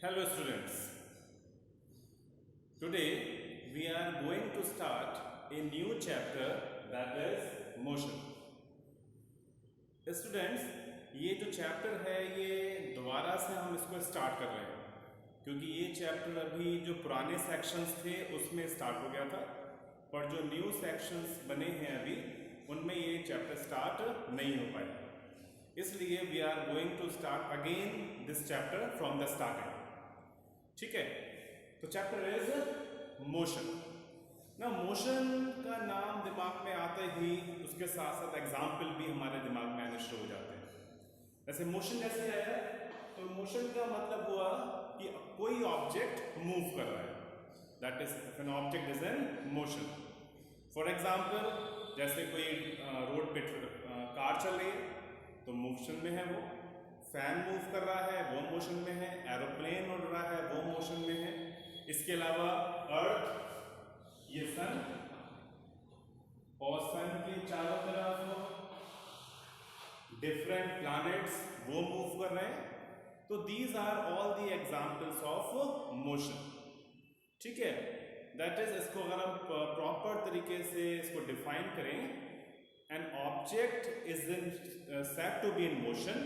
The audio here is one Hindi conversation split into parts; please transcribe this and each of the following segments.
Hello students, today we are going to start a new chapter that is motion. Students, ये जो चैप्टर है ये दोबारा से हम इसको स्टार्ट कर रहे हैं क्योंकि ये चैप्टर अभी जो पुराने सेक्शंस थे उसमें स्टार्ट हो गया था, पर जो न्यू सेक्शंस बने हैं अभी उनमें ये चैप्टर स्टार्ट नहीं हो पाया, इसलिए we are going to start again this chapter from the starting. ठीक है, तो चैप्टर इज मोशन. ना मोशन का नाम दिमाग में आते ही उसके साथ साथ एग्जाम्पल भी हमारे दिमाग में आने शुरू हो जाते हैं. जैसे मोशन कैसे आया, तो मोशन का मतलब हुआ कि कोई ऑब्जेक्ट मूव कर रहा है, that is an object is in motion. For example, जैसे कोई रोड पे कार चल रही है तो मोशन में है, वो फैन मूव कर रहा है वो मोशन में है, एरोप्लेन उड़ रहा है वो मोशन में है. इसके अलावा अर्थ, ये सन और सन के चारों तरफ डिफरेंट प्लैनेट्स वो मूव कर रहे हैं. तो these are all the examples of motion. ठीक है, दैट इज, इसको अगर हम प्रॉपर तरीके से इसको डिफाइन करें, an object is in said to be in motion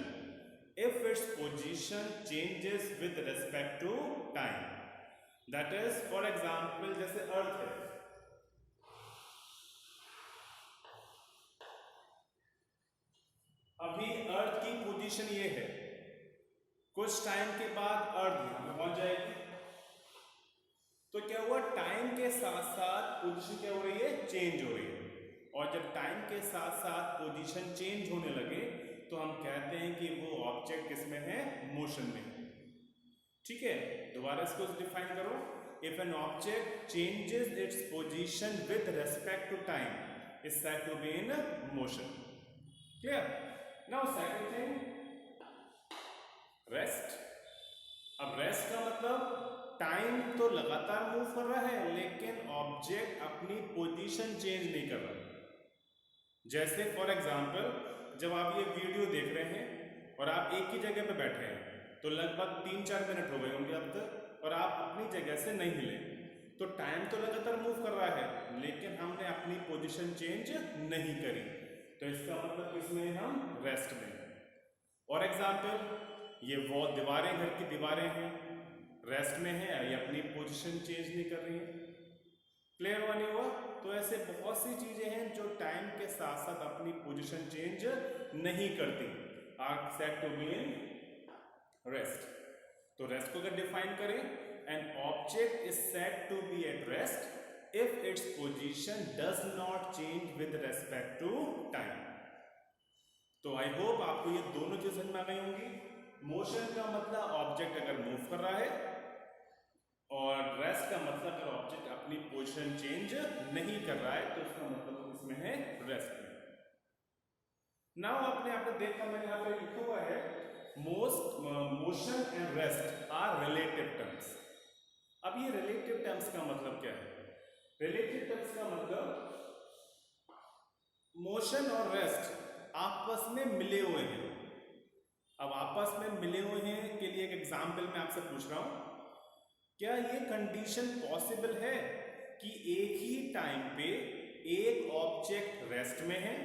if its position changes with respect to time. That is, for example, जैसे अर्थ है, अभी अर्थ की पोजीशन ये है, कुछ टाइम के बाद अर्थ यहां पे पहुंच जाएगी. तो क्या हुआ, टाइम के साथ साथ पोजीशन क्या हो रही है, चेंज हो रही है. और जब टाइम के साथ साथ पोजीशन चेंज होने लगे तो हम कहते हैं कि वो ऑब्जेक्ट किसमें है, मोशन में है. ठीक है, दोबारा इसको डिफाइन करो. If an object changes its position with respect to time is said to be in motion. Clear? Now second thing, rest. अब रेस्ट का मतलब टाइम तो लगातार मूव कर रहा है लेकिन ऑब्जेक्ट अपनी पोजीशन चेंज नहीं कर रहा. जैसे फॉर एग्जाम्पल, जब आप ये वीडियो देख रहे हैं और आप एक ही जगह पे बैठे हैं तो लगभग 3-4 मिनट हो गए होंगे अब तक और आप अपनी जगह से नहीं हिले, तो टाइम तो लगातार मूव कर रहा है लेकिन हमने अपनी पोजीशन चेंज नहीं करी, तो इसका मतलब किसमें हम, रेस्ट में. और एग्जाम्पल, ये वो दीवारें, घर की दीवारें हैं, रेस्ट में है, ये अपनी पोजीशन चेंज नहीं कर रही है. क्लियर हुआ नहीं हुआ? तो ऐसे बहुत सी चीजें हैं जो टाइम के साथ साथ अपनी पोजीशन चेंज नहीं करती, are said to be in rest. तो रेस्ट को अगर डिफाइन करें, an object is said to be at rest if its position does not change with respect to time. तो आई होप आपको ये दोनों चीजें समझ में आ गई होंगी. मोशन का मतलब ऑब्जेक्ट अगर मूव कर रहा है, और रेस्ट का मतलब अगर ऑब्जेक्ट अपनी पोजीशन चेंज नहीं कर रहा है तो उसका मतलब इसमें है रेस्ट में. नाउ आपने देखा, मैंने यहाँ पे लिखा हुआ है, motion and rest are relative terms. अब ये रिलेटिव टर्म्स का मतलब क्या है? रिलेटिव टर्म्स का मतलब मोशन और रेस्ट आपस में मिले हुए हैं. अब आपस में मिले हुए हैं के लिए एक एग्जाम्पल मैं आपसे पूछ रहा हूं, क्या ये कंडीशन पॉसिबल है कि एक ही टाइम पे एक ऑब्जेक्ट रेस्ट में है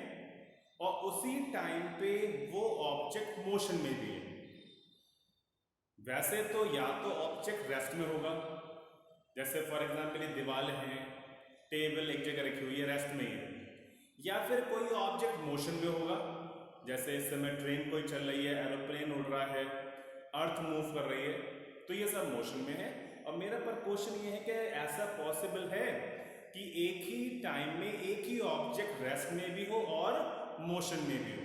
और उसी टाइम पे वो ऑब्जेक्ट मोशन में भी है? वैसे तो या तो ऑब्जेक्ट रेस्ट में होगा, जैसे फॉर एग्जांपल ये दीवार है, टेबल एक जगह रखी हुई है, रेस्ट में है, या फिर कोई ऑब्जेक्ट मोशन में होगा, जैसे इस समय ट्रेन कोई चल रही है, एरोप्लेन उड़ रहा है, अर्थ मूव कर रही है, तो ये सब मोशन में है. और मेरा पर क्वेश्चन ये है कि ऐसा पॉसिबल है कि एक ही टाइम में एक ही ऑब्जेक्ट रेस्ट में भी हो और मोशन में भी हो?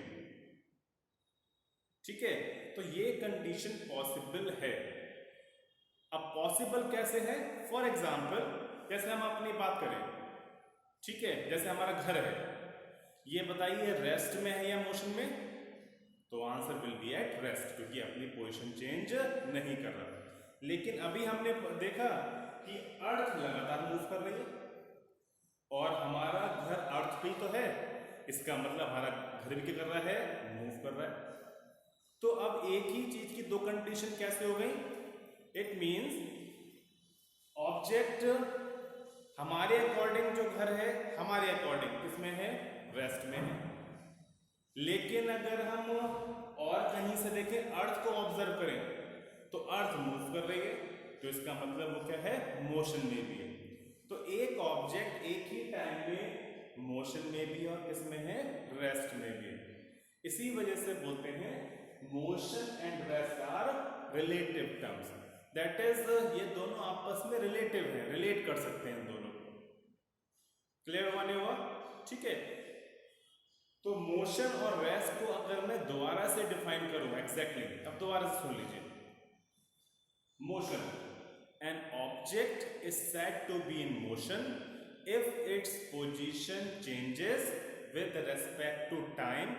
ठीक है, तो ये कंडीशन पॉसिबल है. अब पॉसिबल कैसे है? फॉर एग्जाम्पल, जैसे हम अपनी बात करें, ठीक है, जैसे हमारा घर है, ये बताइए रेस्ट में है या मोशन में? तो answer will be at rest, क्योंकि अपनी पोजीशन चेंज नहीं कर रहा. लेकिन अभी हमने देखा कि अर्थ लगातार मूव कर रही है और हमारा घर अर्थ पे तो है, इसका मतलब हमारा घर भी क्या कर रहा है, मूव कर रहा है. तो अब एक ही चीज की दो कंडीशन कैसे हो गई? इट मीन्स ऑब्जेक्ट हमारे अकॉर्डिंग जो घर है, हमारे अकॉर्डिंग किसमें है, रेस्ट में है। लेकिन अगर हम और कहीं से देखें, अर्थ को ऑब्जर्व करें तो अर्थ मूव कर रही है, तो इसका मतलब वो क्या है, मोशन में भी है। तो एक ऑब्जेक्ट एक ही टाइम में मोशन में भी और किसमें है, रेस्ट में भी है। इसी वजह से बोलते हैं motion and rest are relative terms. That is ये दोनों आपस में रिलेटिव है, रिलेट कर सकते हैं दोनों को। क्लियर होने हुआ, ठीक है। तो मोशन और रेस्ट को अगर मैं दोबारा से डिफाइन करूं एग्जैक्टली, अब दोबारा से सुन लीजिए। Motion, an object is said to be in motion if its position changes with respect to time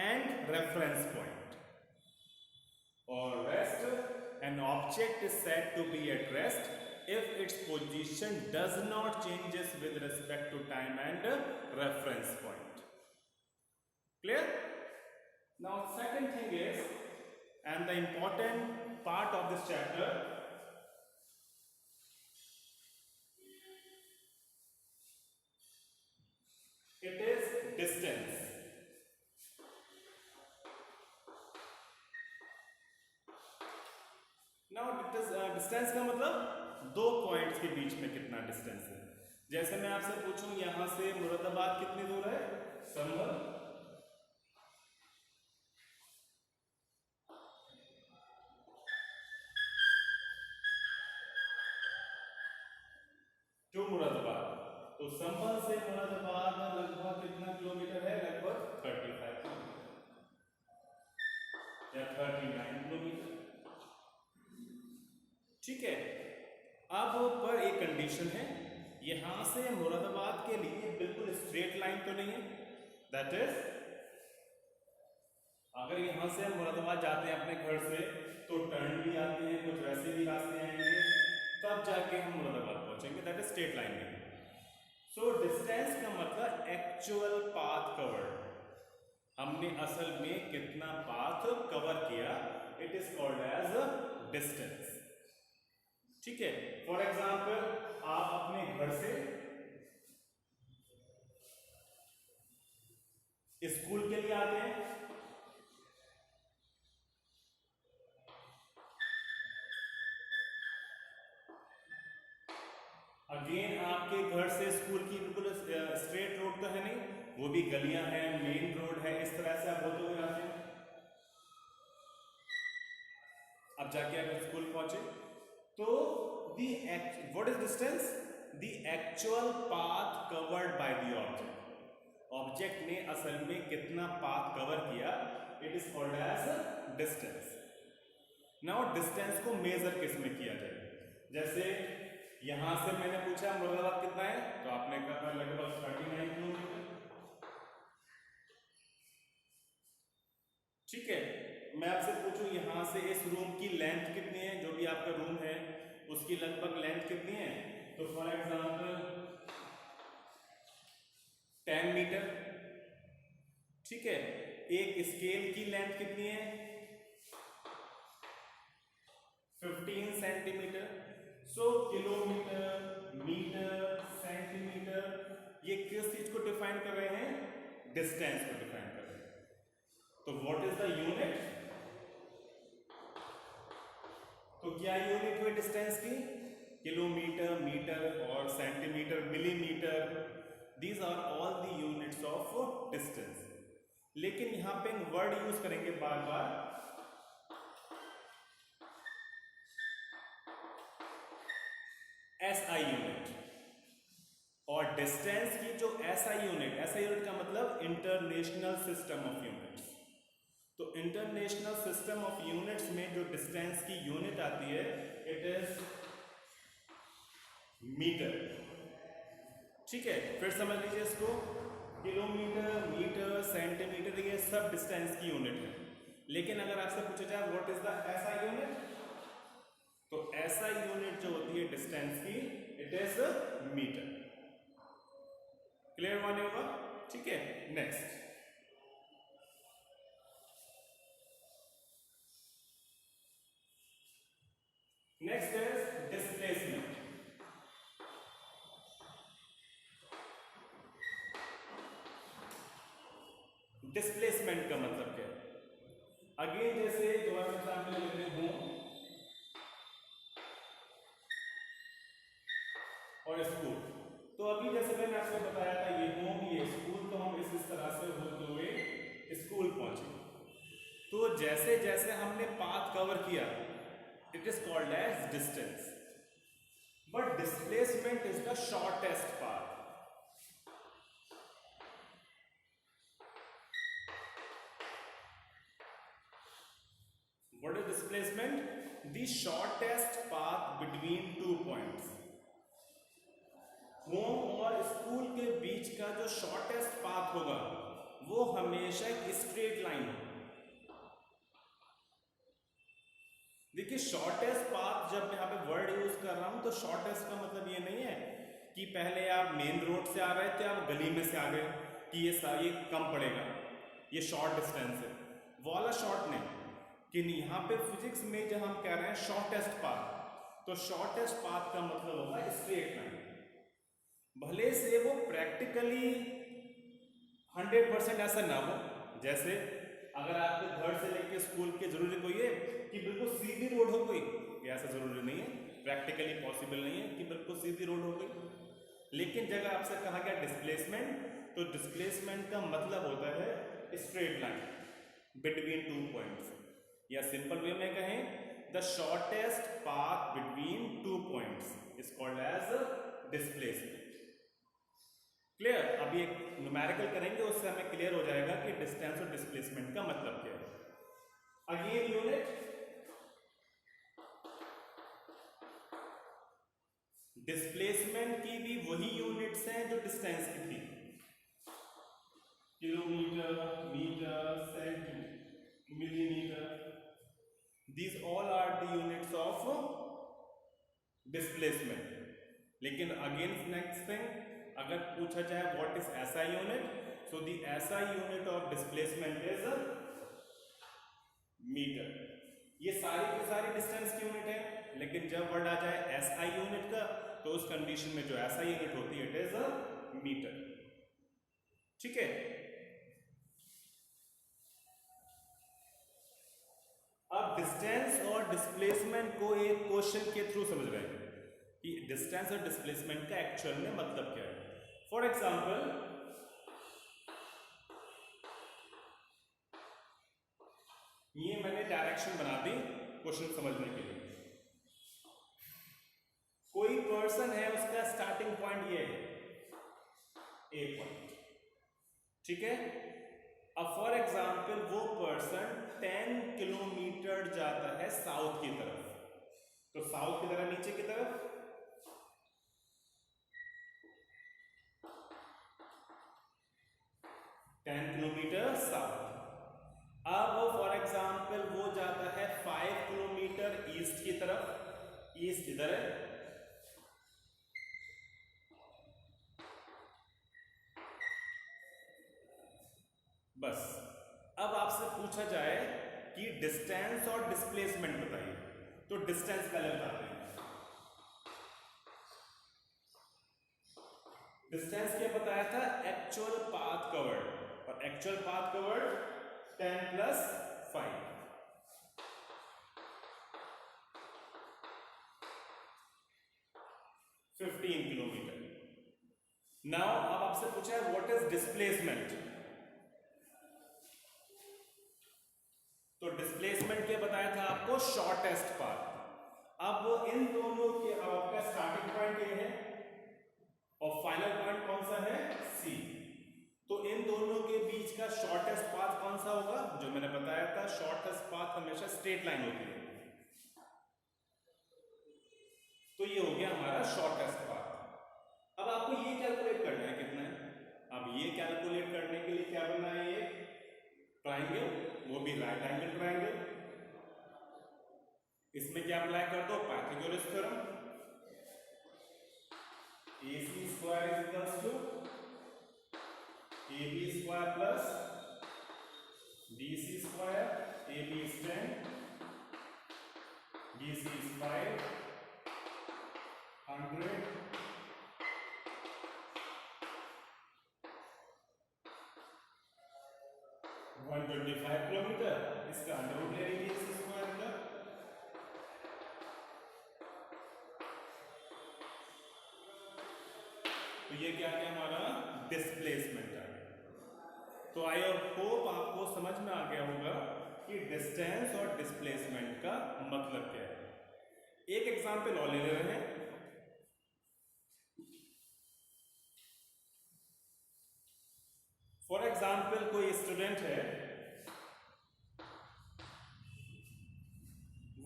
and reference point. Or rest, an object is said to be at rest if its position does not changes with respect to time and reference point. Clear? Now second thing is, and the important part of this chapter, it is distance. Now distance का मतलब दो पॉइंट्स के बीच में कितना डिस्टेंस है। जैसे मैं आपसे पूछूं यहां से मुरादाबाद कितनी दूर है, संभल, टू मुरादाबाद, तो संभल से मुरादाबाद लगभग कितना किलोमीटर है, लगभग 35 या 39 किलोमीटर, ठीक है। अब पर एक कंडीशन है, यहां से मुरादाबाद के लिए बिल्कुल स्ट्रेट लाइन तो नहीं है। दैट इज अगर यहां से हम मुरादाबाद जाते हैं अपने घर से तो टर्न भी आते हैं, कुछ वैसे भी रास्ते आएंगे, तब जाके हम मुरादाबाद पहुंचेंगे। दैट इज स्ट्रेट लाइन में। सो डिस्टेंस का मतलब एक्चुअल पाथ कवर्ड, हमने असल में कितना पाथ कवर किया, it is called as distance, ठीक है। फॉर एग्जाम्पल आप अपने घर से स्कूल के लिए आते हैं, अगेन आपके घर से स्कूल की बिल्कुल स्ट्रेट रोड तो है नहीं, वो भी गलियां हैं, मेन रोड है, इस तरह से आप होते हुए आते हैं। अब जाके अगर स्कूल पहुंचे तो what is distance, the actual path covered by the object, object ने असल में कितना पाथ कवर किया, it is called as distance. Now distance को मेजर किस में किया जाए, जैसे यहां से मैंने पूछा मुरादाबाद कितना है, तो आपने कहा लगभग 39 किलोमीटर, ठीक है। मैं आपसे पूछूं यहां से इस रूम की लेंथ कितनी है, जो भी आपका रूम है उसकी लगभग लेंथ कितनी है, तो फॉर एग्जांपल 10 मीटर, ठीक है। एक स्केल की लेंथ कितनी है, 15 सेंटीमीटर। सो किलोमीटर, मीटर, सेंटीमीटर, ये किस चीज को डिफाइन कर रहे हैं, डिस्टेंस को डिफाइन कर रहे हैं। तो व्हाट इज द यूनिट, तो क्या यूनिट हुई डिस्टेंस की, किलोमीटर, मीटर और centimetre, millimetre, these are all the units of distance. लेकिन यहां पे वर्ड यूज करेंगे बार बार, एसआई यूनिट, और डिस्टेंस की जो एसआई यूनिट का मतलब इंटरनेशनल सिस्टम ऑफ यूनिट्स। तो इंटरनेशनल सिस्टम ऑफ यूनिट्स में जो डिस्टेंस की यूनिट आती है, इट इज मीटर, ठीक है। फिर समझ लीजिए इसको, किलोमीटर, मीटर, सेंटीमीटर, ये सब डिस्टेंस की यूनिट है। लेकिन अगर आपसे पूछा जाए what is the SI unit, तो एसआई यूनिट जो होती है डिस्टेंस की, इट इज मीटर। क्लियर माने होगा, ठीक है। Next, next is displacement. Displacement का मतलब क्या है? अगेन जैसे जो हम एग्जाम्पल ले रहे हूं और स्कूल, तो अभी जैसे मैंने आपको बताया था ये होम ये स्कूल, तो हम इस तरह से होते हुए स्कूल पहुंचे। तो जैसे जैसे हमने पाथ कवर किया, it is called as distance, but displacement is the shortest path. What is displacement? The shortest path between two points. Home और स्कूल के बीच का जो शॉर्टेस्ट पाथ होगा वो हमेशा एक स्ट्रेट लाइन होगा। देखिए शॉर्टेस्ट पाथ, जब मैं यहाँ पे वर्ड यूज कर रहा हूं तो शॉर्टेस्ट का मतलब ये नहीं है कि पहले आप मेन रोड से आ रहे थे आप गली में से आ गए कि ये कम पड़ेगा, ये शॉर्ट डिस्टेंस है, वो वाला शॉर्ट नहीं। कि यहाँ पे फिजिक्स में जब हम कह रहे हैं शॉर्टेस्ट पाथ, तो शॉर्टेस्ट पाथ का मतलब होगा स्ट्रेट लाइन। भले से वो प्रैक्टिकली 100% ऐसा ना हो, जैसे अगर आपके घर से लेके स्कूल के जरूरी कोई है कि बिल्कुल सीधी रोड हो कोई, ऐसा जरूरी नहीं है, प्रैक्टिकली पॉसिबल नहीं है कि बिल्कुल सीधी रोड हो गई। लेकिन जब आपसे कहा गया डिस्प्लेसमेंट, तो डिस्प्लेसमेंट का मतलब होता है straight line between two points, या सिंपल वे में कहें the shortest path between two points is called as displacement. Clear? अभी एक न्यूमेरिकल करेंगे, उससे हमें क्लियर हो जाएगा कि डिस्टेंस और डिस्प्लेसमेंट का मतलब क्या है। अगेन यूनिट, डिस्प्लेसमेंट की भी वही यूनिट्स हैं जो डिस्टेंस की थी, kilometre, metre, centimetre, millimetre, these all are the units of displacement। लेकिन अगेन नेक्स्ट थिंग, अगर पूछा जाए what is SI unit, so the SI unit of displacement is metre. ये सारी की सारी डिस्टेंस की यूनिट है, लेकिन जब वर्ड आ जाए SI यूनिट का, तो उस कंडीशन में जो SI यूनिट होती है इट इज मीटर। ठीक है? अब डिस्टेंस और डिस्प्लेसमेंट को एक क्वेश्चन के थ्रू समझ रहे हैं कि डिस्टेंस और डिस्प्लेसमेंट का एक्चुअल में मतलब क्या है। फॉर एग्जाम्पल, ये मैंने डायरेक्शन बना दी क्वेश्चन समझने के लिए। कोई पर्सन है, उसका स्टार्टिंग पॉइंट ये है ए पॉइंट, ठीक है? अब फॉर एग्जाम्पल वो पर्सन 10 किलोमीटर जाता है साउथ की तरफ, तो साउथ की तरफ, नीचे की तरफ, किलोमीटर साउथ। अब फॉर एग्जाम्पल वो जाता है 5 किलोमीटर ईस्ट की तरफ, ईस्ट इधर है, बस। अब आपसे पूछा जाए कि डिस्टेंस और डिस्प्लेसमेंट बताइए, तो डिस्टेंस पहले बताते हैं। डिस्टेंस क्या बताया था? एक्चुअल पाथ कवर्ड, और actual path covered 10 plus 5, 15 kilometre. Now अब आपसे पूछा है व्हाट इज डिस्प्लेसमेंट, तो डिस्प्लेसमेंट क्या बताया था आपको? Shortest path. अब इन दोनों के, आपका स्टार्टिंग पॉइंट ये है और फाइनल पॉइंट कौन सा है? सी। तो इन दोनों के बीच का शॉर्टेस्ट पाथ कौन सा होगा? जो मैंने बताया था, शॉर्टेस्ट पाथ हमेशा स्ट्रेट लाइन होती है, तो ये हो गया हमारा शॉर्टेस्ट पाथ। अब आपको ये कैलकुलेट करना है कितना है। अब ये कैलकुलेट करने के लिए क्या बनना है? ये ट्राइंगल, वो भी राइट एंगल ट्राइंगल। इसमें क्या अप्लाई कर दो? Pythagoras theorem, AC square is equals to AB square plus BC square, AB is 10, BC is 5, 125 kilometre, इसका अंडर रूट ले लीजिए इस स्क्वायर का। तो ये क्या गया हमारा डिस्प्लेसमेंट आ गया। तो आई होप आपको समझ में आ गया होगा कि डिस्टेंस और डिस्प्लेसमेंट का मतलब क्या है। एक एग्जांपल और ले रहे हैं। फॉर एग्जांपल कोई स्टूडेंट है,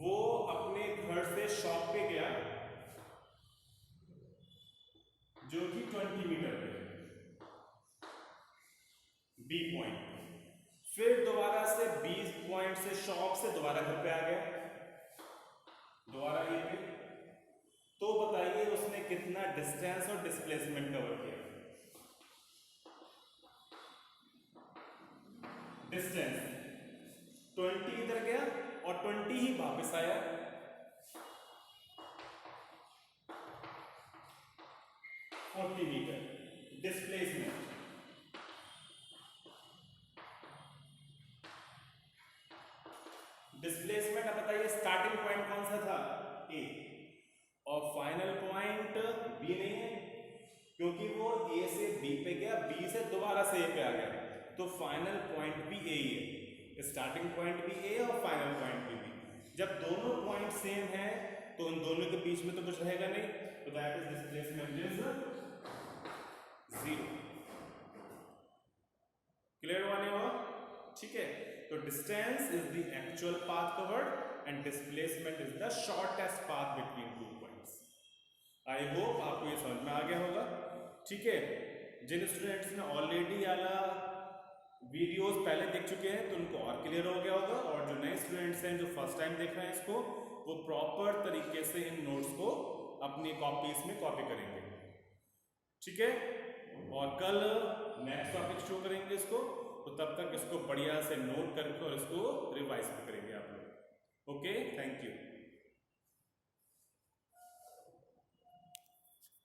वो अपने घर से शॉप पे गया जो कि 20 मीटर पे बी पॉइंट, फिर दोबारा से 20 पॉइंट से शॉप से दोबारा घर पे आ गया, दोबारा ये पे। तो बताइए उसने कितना डिस्टेंस और डिस्प्लेसमेंट कवर किया। डिस्टेंस 20 इधर गया और 20 ही वापस आया, 40 मीटर। डिस्प्लेसमेंट डिस्प्लेसमेंट अब बताइए स्टार्टिंग पॉइंट कौन सा था, ए, और फाइनल पॉइंट बी नहीं है क्योंकि वो ए से बी पे गया, बी से दोबारा से ए पे आ गया, तो फाइनल पॉइंट भी ए ही है, स्टार्टिंग पॉइंट भी ए और फाइनल पॉइंट भी बी। जब दोनों पॉइंट सेम है तो उन दोनों के बीच में तो कुछ रहेगा नहीं, तो that is displacement is 0। Clear हुआ नहीं हुआ? ठीक है, तो distance is the actual path covered and displacement is the shortest path between two points. I hope आपको ये समझ में आ गया होगा। ठीक है, जिन स्टूडेंट्स ने ऑलरेडी वाला वीडियोस पहले देख चुके हैं तो उनको और क्लियर हो गया होगा, और जो नए स्टूडेंट्स हैं जो फर्स्ट टाइम देख रहे हैं इसको, वो प्रॉपर तरीके से इन नोट्स को अपनी कॉपीज में कॉपी करेंगे। ठीक है, और कल नेक्स्ट टॉपिक शुरू करेंगे इसको, तो तब तक इसको बढ़िया से नोट करके और इसको रिवाइज भी करेंगे आप लोग। Okay, thank you.